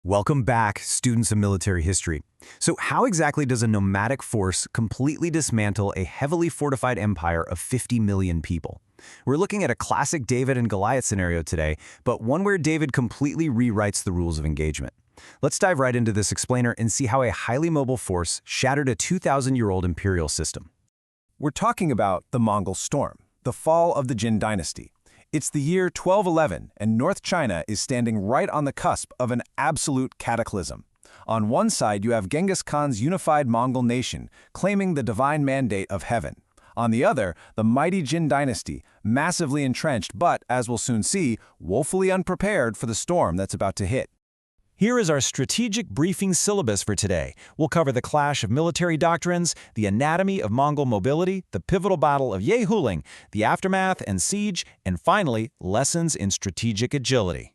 Welcome back, students of military history. So how exactly does a nomadic force completely dismantle a heavily fortified empire of 50 million people? We're looking at a classic David and Goliath scenario today, but one where David completely rewrites the rules of engagement. Let's dive right into this explainer and see how a highly mobile force shattered a 2,000-year-old imperial system. We're talking about the Mongol storm, the fall of the Jin Dynasty. It's the year 1211, and North China is standing right on the cusp of an absolute cataclysm. On one side, you have Genghis Khan's unified Mongol nation, claiming the divine mandate of heaven. On the other, the mighty Jin Dynasty, massively entrenched but, as we'll soon see, woefully unprepared for the storm that's about to hit. Here is our strategic briefing syllabus for today. We'll cover the clash of military doctrines, the anatomy of Mongol mobility, the pivotal Battle of Yehuling, the aftermath and siege, and finally, lessons in strategic agility.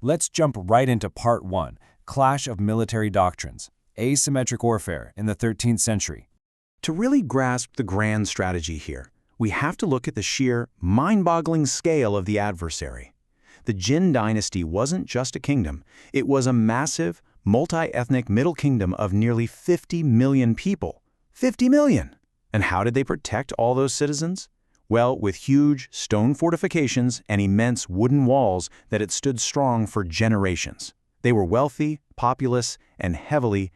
Let's jump right into Part 1, Clash of Military Doctrines, Asymmetric Warfare in the 13th Century. To really grasp the grand strategy here, we have to look at the sheer, mind-boggling scale of the adversary. The Jin Dynasty wasn't just a kingdom, it was a massive, multi-ethnic middle kingdom of nearly 50 million people. 50 million! And how did they protect all those citizens? Well, with huge stone fortifications and immense wooden walls that had stood strong for generations. They were wealthy, populous, and heavily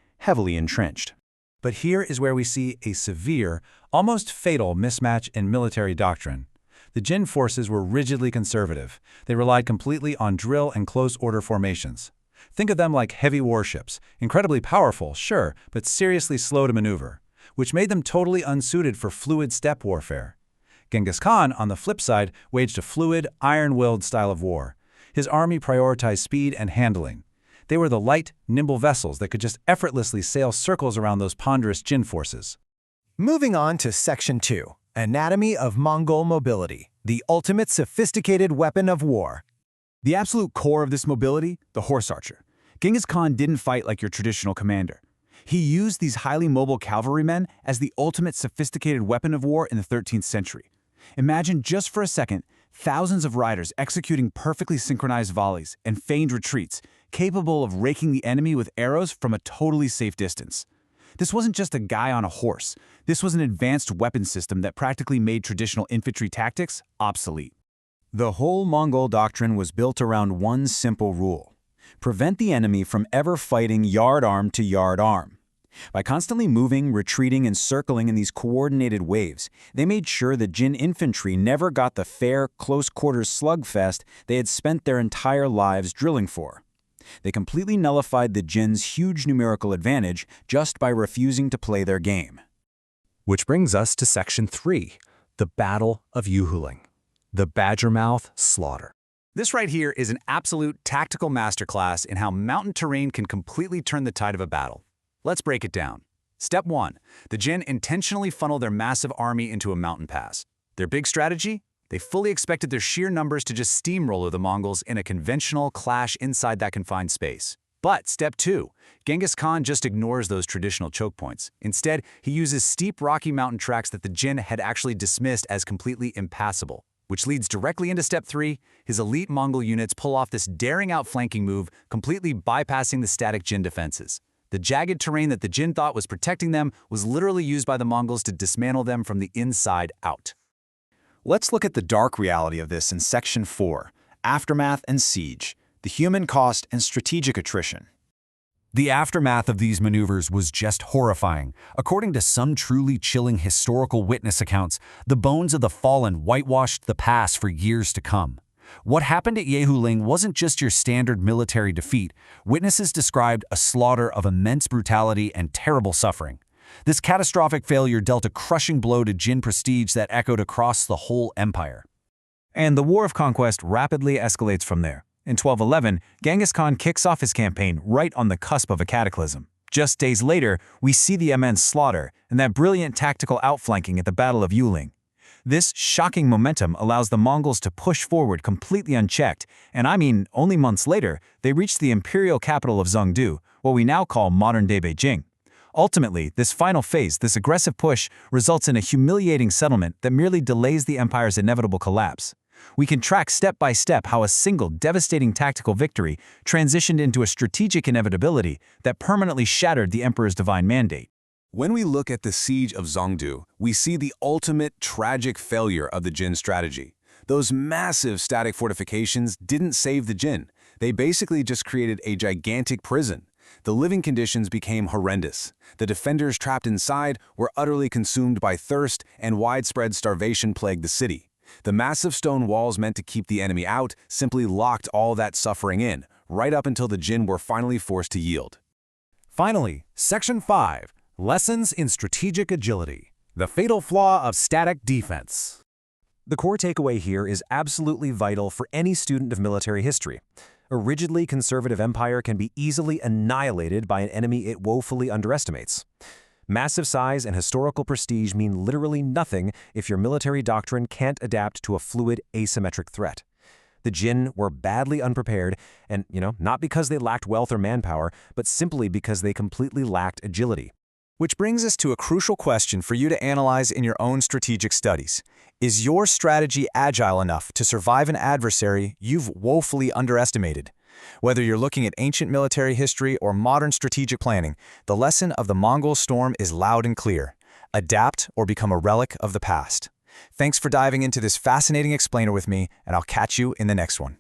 entrenched. But here is where we see a severe, almost fatal mismatch in military doctrine. The Jin forces were rigidly conservative. They relied completely on drill and close-order formations. Think of them like heavy warships, incredibly powerful, sure, but seriously slow to maneuver, which made them totally unsuited for fluid steppe warfare. Genghis Khan, on the flip side, waged a fluid, iron-willed style of war. His army prioritized speed and handling. They were the light, nimble vessels that could just effortlessly sail circles around those ponderous Jin forces. Moving on to Section 2. Anatomy of Mongol mobility, the ultimate sophisticated weapon of war. The absolute core of this mobility, the horse archer. Genghis Khan didn't fight like your traditional commander. He used these highly mobile cavalrymen as the ultimate sophisticated weapon of war in the 13th century. Imagine just for a second, thousands of riders executing perfectly synchronized volleys and feigned retreats, capable of raking the enemy with arrows from a totally safe distance. This wasn't just a guy on a horse. This was an advanced weapon system that practically made traditional infantry tactics obsolete. The whole Mongol doctrine was built around one simple rule: prevent the enemy from ever fighting yard arm to yard arm. By constantly moving, retreating, and circling in these coordinated waves, they made sure the Jin infantry never got the fair, close-quarters slugfest they had spent their entire lives drilling for. They completely nullified the Jin's huge numerical advantage just by refusing to play their game. Which brings us to Section 3, the Battle of Yehuling, the Badgermouth Slaughter. This right here is an absolute tactical masterclass in how mountain terrain can completely turn the tide of a battle. Let's break it down. Step 1. The Jin intentionally funnel their massive army into a mountain pass. Their big strategy? They fully expected their sheer numbers to just steamroller the Mongols in a conventional clash inside that confined space. But Step 2. Genghis Khan just ignores those traditional choke points. Instead, he uses steep rocky mountain tracks that the Jin had actually dismissed as completely impassable. Which leads directly into Step 3. His elite Mongol units pull off this daring outflanking move, completely bypassing the static Jin defenses. The jagged terrain that the Jin thought was protecting them was literally used by the Mongols to dismantle them from the inside out. Let's look at the dark reality of this in Section 4, Aftermath and Siege, the human cost and strategic attrition. The aftermath of these maneuvers was just horrifying. According to some truly chilling historical witness accounts, the bones of the fallen whitewashed the pass for years to come. What happened at Yehuling wasn't just your standard military defeat. Witnesses described a slaughter of immense brutality and terrible suffering. This catastrophic failure dealt a crushing blow to Jin prestige that echoed across the whole empire. And the War of Conquest rapidly escalates from there. In 1211, Genghis Khan kicks off his campaign right on the cusp of a cataclysm. Just days later, we see the immense slaughter and that brilliant tactical outflanking at the Battle of Yehuling. This shocking momentum allows the Mongols to push forward completely unchecked, and I mean, only months later, they reached the imperial capital of Zhengdu, what we now call modern-day Beijing. Ultimately, this final phase, this aggressive push, results in a humiliating settlement that merely delays the empire's inevitable collapse. We can track step by step how a single devastating tactical victory transitioned into a strategic inevitability that permanently shattered the emperor's divine mandate. When we look at the siege of Zhongdu, we see the ultimate tragic failure of the Jin strategy. Those massive static fortifications didn't save the Jin. They basically just created a gigantic prison. The living conditions became horrendous. The defenders trapped inside were utterly consumed by thirst, and widespread starvation plagued the city. The massive stone walls meant to keep the enemy out simply locked all that suffering in, right up until the Jin were finally forced to yield. Finally, Section 5, Lessons in Strategic Agility, the fatal flaw of static defense. The core takeaway here is absolutely vital for any student of military history. A rigidly conservative empire can be easily annihilated by an enemy it woefully underestimates. Massive size and historical prestige mean literally nothing if your military doctrine can't adapt to a fluid, asymmetric threat. The Jin were badly unprepared, and, not because they lacked wealth or manpower, but simply because they completely lacked agility. Which brings us to a crucial question for you to analyze in your own strategic studies. Is your strategy agile enough to survive an adversary you've woefully underestimated? Whether you're looking at ancient military history or modern strategic planning, the lesson of the Mongol storm is loud and clear. Adapt or become a relic of the past. Thanks for diving into this fascinating explainer with me, and I'll catch you in the next one.